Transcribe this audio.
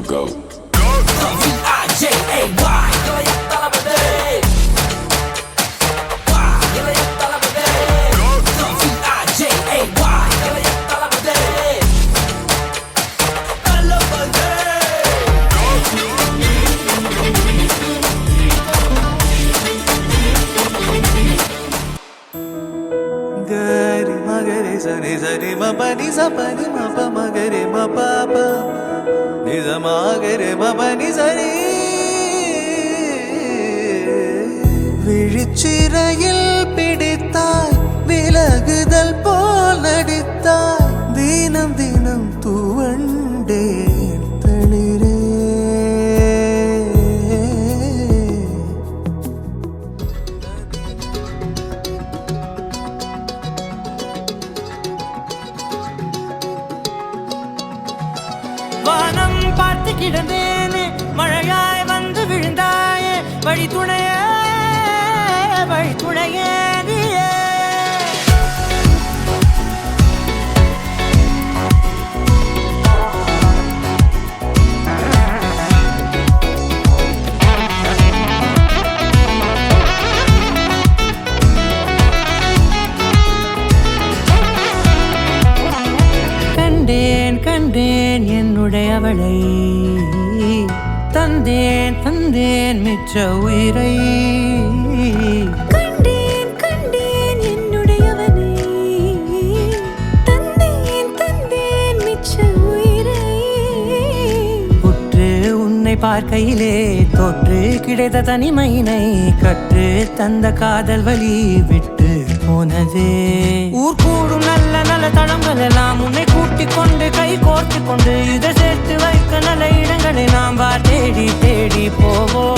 go. Gari magare sani sani ma pa ni sa pa ni ma pa magare ma pa pa ni sa magare ma pa ni sani விழிச்சிறையில் பிடித்தாய் விலகுதல் போல் நடித்தாய் தினம் தினம் துவண்டேன் தளிரே வானம் பார்த்து கிடந்தேனே மழையாய் வந்து விழுந்தாயே வழி துணையே நீயே கண்டேன் கண்டேன் என்னுடையவளை தந்தேன் தந்தேன் மிச்ச உயிரை கண்டேன் கண்டேன் என்னுடையவனை தந்தேன் தந்தேன் மிச்ச உயிரை உற்று உன்னை பார்க்கையிலே தொற்று கிடைத்த தனிமையினை கற்று தந்த காதல் வழி விட்டு போனதே ஊர் கூடும் நல்ல நல்ல தளங்கள் எல்லாம் உன்னை கூட்டிக் கொண்டு கை கோர்த்து கொண்டு இதை சேர்த்து வைக்க நல்ல இடங்களை நாம் தேடி தேடி போவோம்